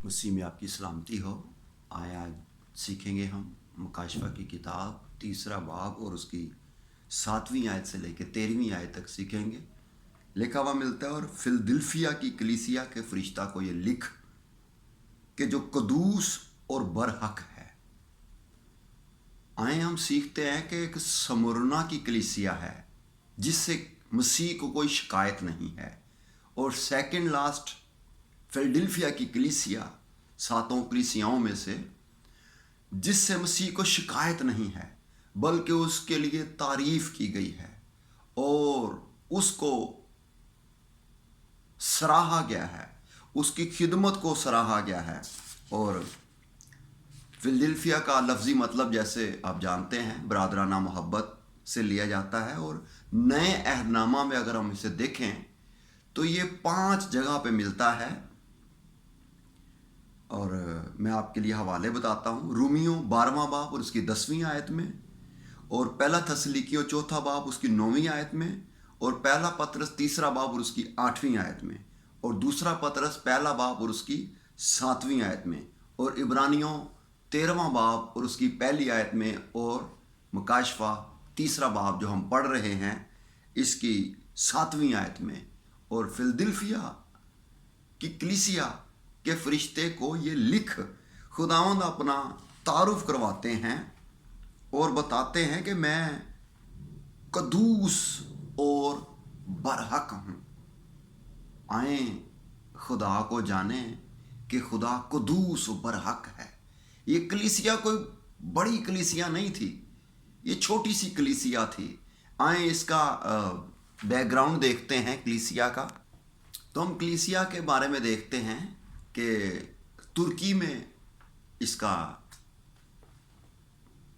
मसीह में आपकी सलामती हो। आज सीखेंगे हम मुकाशफा की किताब 3 बाब और उसकी 7वीं आयत से लेकर 13वीं आयत तक सीखेंगे। लिखा हुआ मिलता है, और फिलदिल्फिया की कलीसिया के फरिश्ता को ये लिख कि जो कदूस और बरहक है। आए हम सीखते हैं कि एक स्मुरना की कलीसिया है जिससे मसीह को कोई शिकायत नहीं है, और सेकंड लास्ट फिलदिल्फिया की कलीसिया 7 कलीसियाओं में से जिससे मसीह को शिकायत नहीं है, बल्कि उसके लिए तारीफ की गई है और उसको सराहा गया है, उसकी खिदमत को सराहा गया है। और फिलदिल्फिया का लफ्ज़ी मतलब जैसे आप जानते हैं बरादराना मोहब्बत से लिया जाता है, और नए अहदनामा में अगर हम इसे देखें तो ये 5 जगह पे मिलता है। और मैं आपके लिए हवाले बताता हूँ। रूमियों 12वां बाब और उसकी 10वीं आयत में, और पहला थस्सलुनीकियों 4था बाब उसकी 9वीं आयत में, और पहला पतरस 3रा बाब और उसकी 8वीं आयत में, और दूसरा पतरस पहला बाब और उसकी 7वीं आयत में, और इब्रानियों 13वां बाब और उसकी पहली आयत में, और मुकाशफा 3रा बाब जो हम पढ़ रहे हैं इसकी 7वीं आयत में। और फिलदिल्फिया की कलीसिया के फरिश्ते को ये लिख खुदावंद अपना तारुफ करवाते हैं और बताते हैं कि मैं कदूस और बरहक हूँ। आए खुदा को जाने कि खुदा कदूस और बरहक है। ये कलीसिया कोई बड़ी कलीसिया नहीं थी, ये छोटी सी कलीसिया थी। आए इसका बैकग्राउंड देखते हैं कलीसिया का। तो हम कलीसिया के बारे में देखते हैं कि तुर्की में इसका,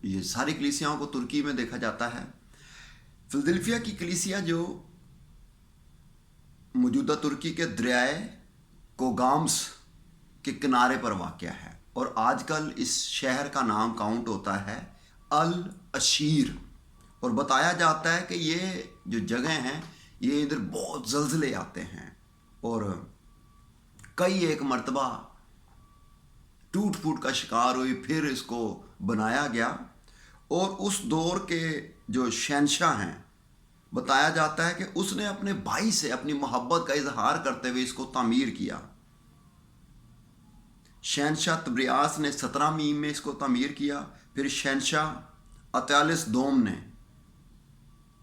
ये सारी कलीसियाओं को तुर्की में देखा जाता है। फिलदिल्फिया की कलीसिया जो मौजूदा तुर्की के दरियाए कोगाम्स के किनारे पर वाक़या है, और आजकल इस शहर का नाम काउंट होता है अल अशीर। और बताया जाता है कि ये जो जगह हैं ये इधर बहुत ज़लज़ले आते हैं, और कई एक मर्तबा टूट फूट का शिकार हुई, फिर इसको बनाया गया। और उस दौर के जो शहंशाह हैं, बताया जाता है कि उसने अपने भाई से अपनी मोहब्बत का इजहार करते हुए इसको तामीर किया। शहंशाह तब्रियास ने 17वीं में इसको तामीर किया। फिर शहंशाह अत्यालिस दोम ने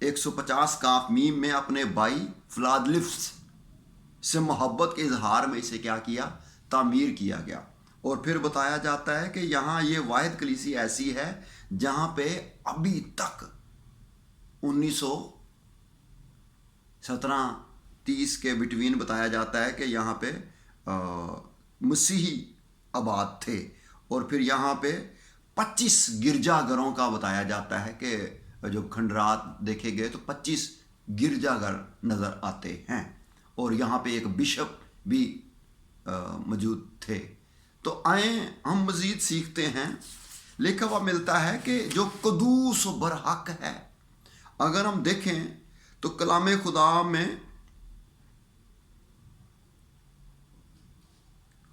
150 काफ मीम में अपने भाई फ्लादलिफ्स से मोहब्बत के इजहार में इसे क्या किया, तामीर किया गया। और फिर बताया जाता है कि यहाँ ये वाहिद कलीसी ऐसी है जहाँ पे अभी तक 1917-30 के बिटवीन बताया जाता है कि यहाँ पे मसीही आबाद थे। और फिर यहाँ पे 25 गिरजाघरों का बताया जाता है कि जो खंडरात देखे गए तो 25 गिरजाघर नज़र आते हैं, और यहाँ पे एक बिशप भी मौजूद थे। तो आए हम मज़ीद सीखते हैं। लिखा हुआ मिलता है कि जो कदूस बरहक है। अगर हम देखें तो कलाम खुदा में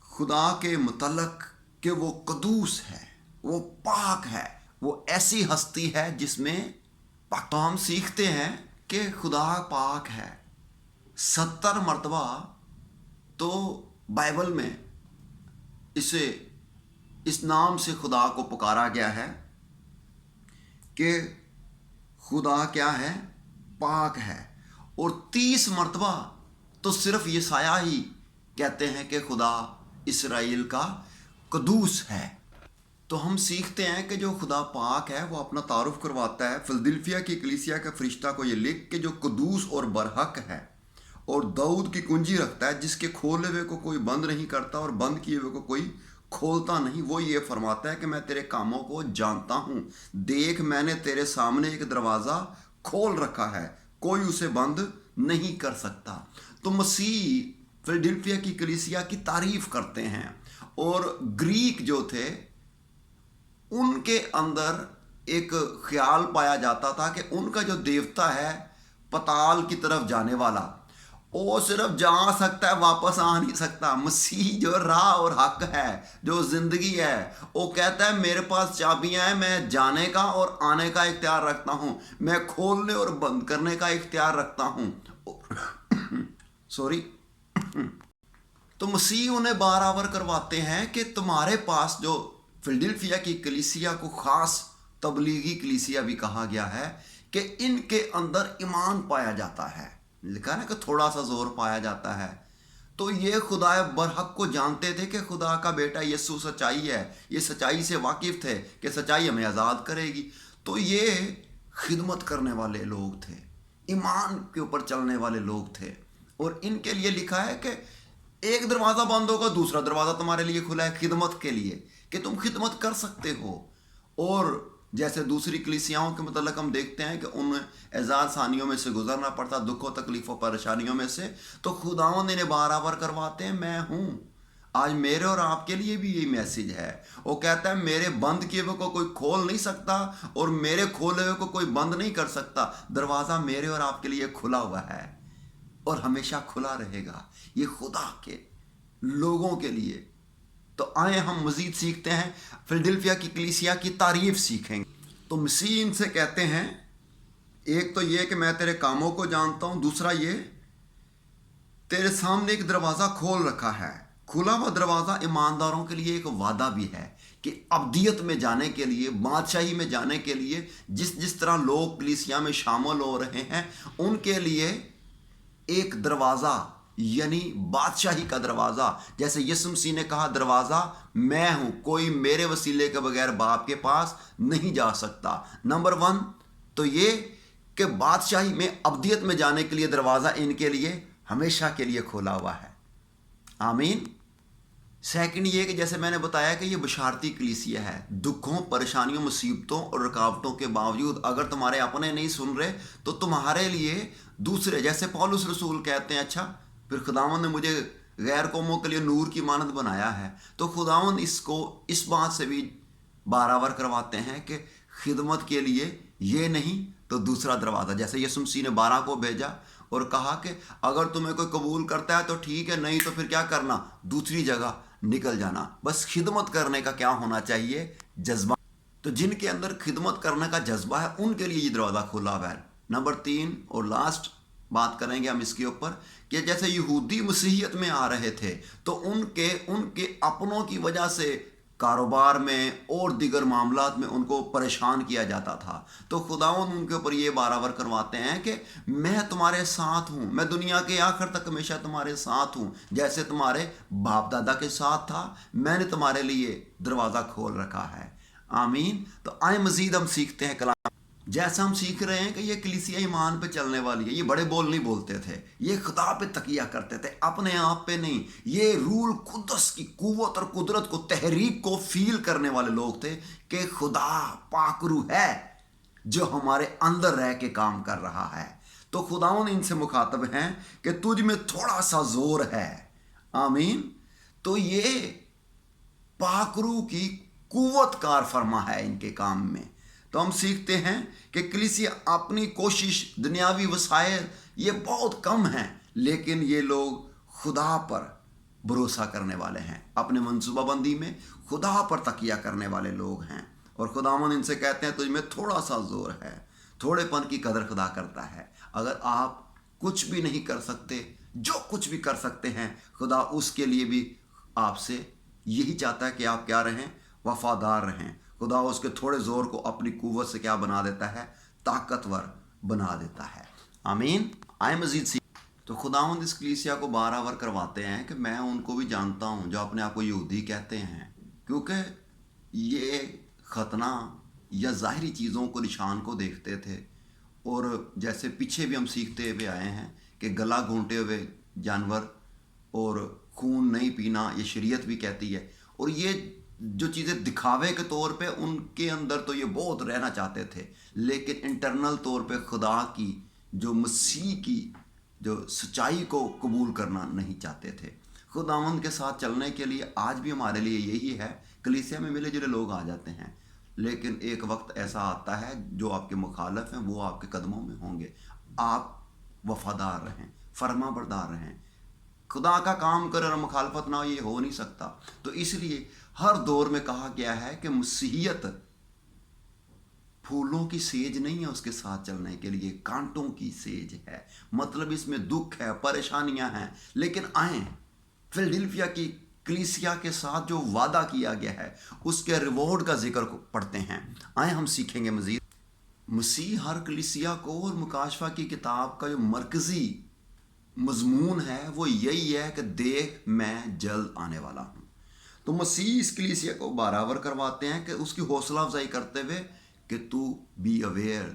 खुदा के मुतल्लक कि वो कदूस है, वो पाक है, वो ऐसी हस्ती है जिसमें पाक। तो हम सीखते हैं कि खुदा पाक है। 70 मरतबा तो बाइबल में इसे इस नाम से खुदा को पुकारा गया है कि खुदा क्या है, पाक है। और 30 मरतबा तो सिर्फ यसाया ही कहते हैं कि खुदा इसराइल का कदूस है। तो हम सीखते हैं कि जो खुदा पाक है वो अपना तारुफ करवाता है। फिलदिल्फिया की कलीसिया के फरिश्ता को ये लिख के जो कदूस और बरहक है और दाऊद की कुंजी रखता है, जिसके खोले हुए को कोई बंद नहीं करता और बंद किए हुए को कोई खोलता नहीं, वो ये फरमाता है कि मैं तेरे कामों को जानता हूँ। देख, मैंने तेरे सामने एक दरवाज़ा खोल रखा है, कोई उसे बंद नहीं कर सकता। तो मसीह फिलदिल्फिया की कलीसिया की तारीफ करते हैं। और ग्रीक जो थे उनके अंदर एक ख्याल पाया जाता था कि उनका जो देवता है पताल की तरफ जाने वाला, وہ صرف جا سکتا ہے, واپس آ نہیں سکتا. مسیح جو راہ اور حق ہے, جو زندگی ہے, وہ کہتا ہے میرے پاس چابیاں ہیں, میں جانے کا اور آنے کا اختیار رکھتا ہوں, میں کھولنے اور بند کرنے کا اختیار رکھتا ہوں. سوری. تو مسیح انہیں برابر کرواتے ہیں کہ تمہارے پاس جو فلڈلفیا کی کلیسیا کو خاص تبلیغی کلیسیا بھی کہا گیا ہے کہ ان کے اندر ایمان پایا جاتا ہے. لکھا ہے کہ تھوڑا سا زور پایا جاتا ہے. تو یہ خدا برحق کو جانتے تھے کہ خدا کا بیٹا یسوع سچائی ہے, یہ سچائی سے واقف تھے کہ سچائی ہمیں آزاد کرے گی. تو یہ خدمت کرنے والے لوگ تھے, ایمان کے اوپر چلنے والے لوگ تھے. اور ان کے لیے لکھا ہے کہ ایک دروازہ بند ہوگا, دوسرا دروازہ تمہارے لیے کھلا ہے خدمت کے لیے, کہ تم خدمت کر سکتے ہو. اور جیسے دوسری کلیسیاؤں کے متعلق ہم دیکھتے ہیں کہ ان اعزاز ثانیوں میں سے گزرنا پڑتا, دکھوں تکلیفوں پریشانیوں میں سے, تو خداوند انہیں برابر کرواتے ہیں میں ہوں. آج میرے اور آپ کے لیے بھی یہی میسیج ہے. وہ کہتا ہے میرے بند کیے ہوئے کو کوئی کھول نہیں سکتا اور میرے کھولے ہوئے کو کوئی بند نہیں کر سکتا. دروازہ میرے اور آپ کے لیے کھلا ہوا ہے اور ہمیشہ کھلا رہے گا, یہ خدا کے لوگوں کے لیے. تو آئیں ہم مزید سیکھتے ہیں, فلڈلفیا کی کلیسیا کی تعریف سیکھیں گے. تو مسیح ان سے کہتے ہیں, ایک تو یہ کہ میں تیرے کاموں کو جانتا ہوں, دوسرا یہ تیرے سامنے ایک دروازہ کھول رکھا ہے. کھلا ہوا دروازہ ایمانداروں کے لیے ایک وعدہ بھی ہے کہ ابدیت میں جانے کے لیے, بادشاہی میں جانے کے لیے جس طرح لوگ کلیسیا میں شامل ہو رہے ہیں, ان کے لیے ایک دروازہ یعنی بادشاہی کا دروازہ, جیسے یسوع مسیح نے کہا دروازہ میں ہوں, کوئی میرے وسیلے کے بغیر باپ کے پاس نہیں جا سکتا. نمبر 1 تو یہ کہ بادشاہی میں ابدیت میں جانے کے لیے دروازہ ان کے لیے ہمیشہ کے لیے کھولا ہوا ہے. آمین. سیکنڈ یہ کہ جیسے میں نے بتایا کہ یہ بشارتی کلیسیا ہے. دکھوں, پریشانیوں, مصیبتوں اور رکاوٹوں کے باوجود اگر تمہارے اپنے نہیں سن رہے تو تمہارے لیے دوسرے, جیسے پولس رسول کہتے ہیں اچھا پھر خداوند نے مجھے غیر قوموں کے لیے نور کی مانند بنایا ہے, تو خداوند اس کو اس بات سے بھی برابر کرواتے ہیں کہ خدمت کے لیے یہ نہیں تو دوسرا دروازہ. جیسے یسوع مسیح نے 12 کو بھیجا اور کہا کہ اگر تمہیں کوئی قبول کرتا ہے تو ٹھیک ہے, نہیں تو پھر کیا کرنا, دوسری جگہ نکل جانا. بس خدمت کرنے کا کیا ہونا چاہیے, جذبہ. تو جن کے اندر خدمت کرنے کا جذبہ ہے ان کے لیے یہ دروازہ کھلا ہوا ہے. نمبر 3 اور لاسٹ بات کریں گے ہم اس کے اوپر کہ جیسے یہودی مسیحیت میں آ رہے تھے تو ان کے اپنوں کی وجہ سے کاروبار میں اور دیگر معاملات میں ان کو پریشان کیا جاتا تھا. تو خداوند ان کے اوپر یہ برابر کرواتے ہیں کہ میں تمہارے ساتھ ہوں, میں دنیا کے آخر تک ہمیشہ تمہارے ساتھ ہوں, جیسے تمہارے باپ دادا کے ساتھ تھا, میں نے تمہارے لیے دروازہ کھول رکھا ہے. آمین. تو آئیں مزید ہم سیکھتے ہیں کلام. جیسا ہم سیکھ رہے ہیں کہ یہ کلیسیا ایمان پہ چلنے والی ہے, یہ بڑے بول نہیں بولتے تھے, یہ خدا پہ تکیہ کرتے تھے, اپنے آپ پہ نہیں. یہ روح القدس کی قوت اور قدرت کو, تحریک کو فیل کرنے والے لوگ تھے کہ خدا پاک روح ہے جو ہمارے اندر رہ کے کام کر رہا ہے. تو خداوند ان سے مخاطب ہیں کہ تجھ میں تھوڑا سا زور ہے. آمین. تو یہ پاک روح کی قوت کار فرما ہے ان کے کام میں. تو ہم سیکھتے ہیں کہ کلیسیا اپنی کوشش, دنیاوی وسائل یہ بہت کم ہیں, لیکن یہ لوگ خدا پر بھروسہ کرنے والے ہیں, اپنے منصوبہ بندی میں خدا پر تکیہ کرنے والے لوگ ہیں. اور خداوند ان سے کہتے ہیں تجھ میں تھوڑا سا زور ہے. تھوڑے پن کی قدر خدا کرتا ہے. اگر آپ کچھ بھی نہیں کر سکتے, جو کچھ بھی کر سکتے ہیں, خدا اس کے لیے بھی آپ سے یہی چاہتا ہے کہ آپ کیا رہیں, وفادار رہیں. خدا اس کے تھوڑے زور کو اپنی قوت سے کیا بنا دیتا ہے, طاقتور بنا دیتا ہے. آمین. آئیں مزید سی. تو خداوند اس کلیسیا کو برابر کرواتے ہیں کہ میں ان کو بھی جانتا ہوں جو اپنے آپ کو یہودی کہتے ہیں, کیونکہ یہ ختنہ یا ظاہری چیزوں کو, نشان کو دیکھتے تھے. اور جیسے پیچھے بھی ہم سیکھتے ہوئے آئے ہیں کہ گلا گھونٹے ہوئے جانور اور خون نہیں پینا یہ شریعت بھی کہتی ہے. اور یہ جو چیزیں دکھاوے کے طور پہ ان کے اندر تو یہ بہت رہنا چاہتے تھے, لیکن انٹرنل طور پہ خدا کی جو مسیح کی جو سچائی کو قبول کرنا نہیں چاہتے تھے. خداوند کے ساتھ چلنے کے لیے آج بھی ہمارے لیے یہی ہے, کلیسیا میں ملے جلے لوگ آ جاتے ہیں, لیکن ایک وقت ایسا آتا ہے جو آپ کے مخالف ہیں وہ آپ کے قدموں میں ہوں گے. آپ وفادار رہیں, फर्मा बरदार रहें, खुदा का काम करें और मुखालफत ना हो, ये हो नहीं सकता। तो इसलिए हर दौर में कहा गया है कि मसीहियत फूलों की सेज नहीं है उसके साथ चलने के लिए, कांटों की सेज है। मतलब इसमें दुख है, परेशानियां हैं, लेकिन आए फिलडेल्फिया की कलीसिया के साथ जो वादा किया गया है उसके रिवॉर्ड का जिक्र पढ़ते हैं। आए हम सीखेंगे मजीद। मसीह हर कलीसिया को और मुकाशफा की किताब का जो मरकजी मजमून है वो यही है कि देख मैं जल्द आने वाला हूँ। तो मसीह इस कलीसिया को बराबर करवाते हैं कि उसकी हौसला अफजाई करते हुए कि तू बी अवेयर,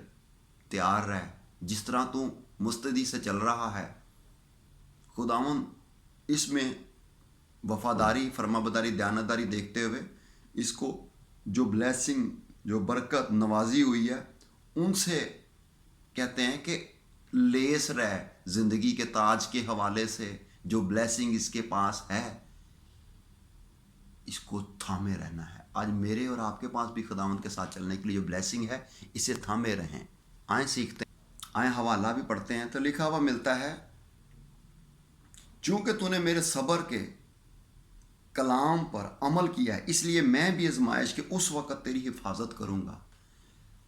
तैयार रह, जिस तरह तू मुस्तैदी से चल रहा है, खुदावन इसमें वफादारी, फरमाबरदारी, दयानतदारी देखते हुए इसको जो ब्लेसिंग, जो बरकत नवाजी हुई है उनसे कहते हैं कि लेस रह, जिंदगी के ताज के हवाले से जो ब्लेसिंग इसके पास है इसको थामे रहना है। आज मेरे और आपके पास भी खुदावंद के साथ चलने के लिए जो ब्लेसिंग है इसे थामे रहें। आए सीखते हैं, आए हवाला भी पढ़ते हैं। तो लिखा हुआ मिलता है, चूंकि तूने मेरे सब्र के कलाम पर अमल किया है इसलिए मैं भी आजमाइश के उस वक़्त तेरी हिफाजत करूँगा।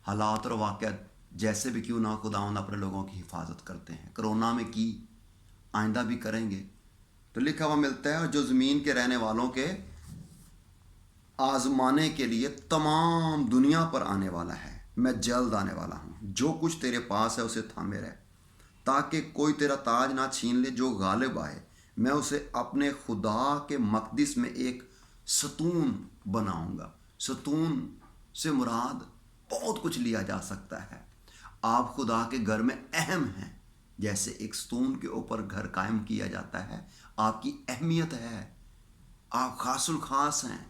हालात और वाक़यात जैसे भी क्यों ना खुदावंद अपने लोगों की हिफाजत करते हैं। कोरोना में की, आइंदा भी करेंगे। तो लिखा हुआ मिलता है, और जो ज़मीन के रहने वालों के आजमाने के लिए तमाम दुनिया पर आने वाला है, मैं जल्द आने वाला हूँ। जो कुछ तेरे पास है उसे थामे रह, ताकि कोई तेरा ताज ना छीन ले। जो गालिब आए मैं उसे अपने खुदा के मकदिस में एक सतून बनाऊंगा। सतून से मुराद बहुत कुछ लिया जा सकता है। आप खुदा के घर में अहम हैं, जैसे एक सतून के ऊपर घर कायम किया जाता है, आपकी अहमियत है, आप खासुल खास हैं।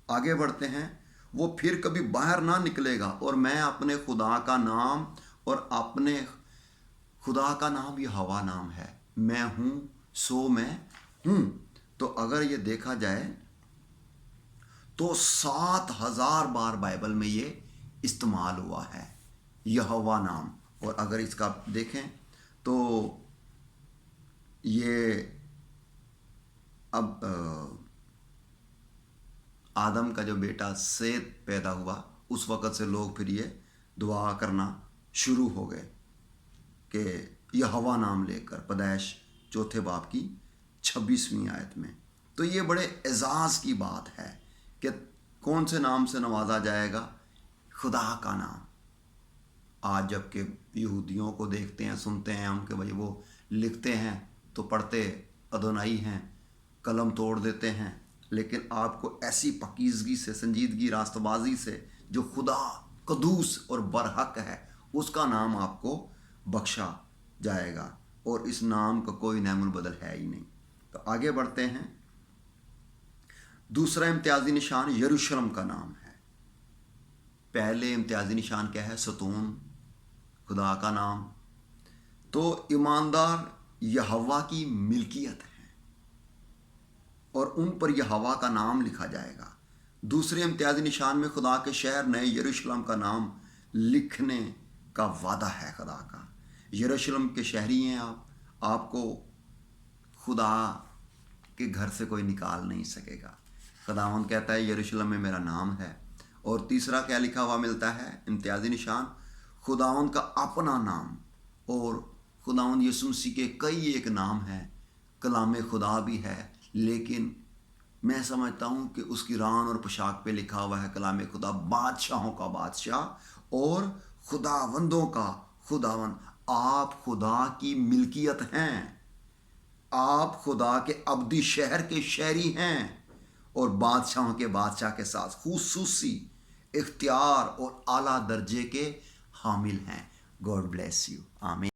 आगे बढ़ते हैं, वो फिर कभी बाहर ना निकलेगा, और मैं अपने खुदा का नाम, और अपने खुदा का नाम यहोवा नाम है, मैं हूँ सो मैं हूँ। तो अगर ये देखा जाए तो 7,000 बार बाइबल में ये इस्तेमाल हुआ है, यहोवा नाम। और अगर इसका देखें तो ये अब आदम का जो बेटा सेत पैदा हुआ उस वक़्त से लोग फिर ये दुआ करना शुरू हो गए कि यहोवा नाम लेकर, पैदाइश चौथे बाब की 26वीं आयत में। तो ये बड़े एजाज़ की बात है कि कौन से नाम से नवाजा जाएगा? खुदा का नाम। आज जबकि यहूदियों को देखते हैं, सुनते हैं हम कि भाई वो लिखते हैं तो पढ़ते अदोनाई हैं, कलम तोड़ देते हैं, लेकिन आपको ऐसी पकीज़गी से, संजीदगी, रास्तबाजी से जो खुदा कदूस और बरहक है उसका नाम आपको बख्शा जाएगा, और इस नाम का कोई नैमुल बदल है ही नहीं। तो आगे बढ़ते हैं। दूसरा इम्तियाजी निशान यरूशलेम का नाम है। पहले इम्तियाजी निशान क्या है? सतून, खुदा का नाम। तो ईमानदार यहोवा की मिल्कियत है और उन पर यहोवा का नाम लिखा जाएगा। दूसरे इम्तियाजी निशान में खुदा के शहर नए यरूशलेम का नाम लिखने का वादा है खुदा का। यरूशलेम के शहरी हैं आप, आपको खुदा के घर से कोई निकाल नहीं सकेगा। खुदावंद कहता है यरूशलेम में मेरा नाम है। और तीसरा क्या लिखा हुआ मिलता है इम्तियाजी निशान? खुदावंद का अपना नाम। और खुदावंद यीशु मसीह के कई एक नाम हैं, कलाम खुदा भी है, लेकिन मैं समझता हूँ कि उसकी रान और पोशाक पे लिखा हुआ है कलाम खुदा, बादशाहों का बादशाह और खुदावंदों का खुदावंद। आप खुदा की मिल्कियत हैं, आप खुदा के अब्दी शहर के शहरी हैं, और बादशाहों के बादशाह के साथ खुसूसी इख्तियार और आला दर्जे के हामिल हैं। God bless you. आमीन।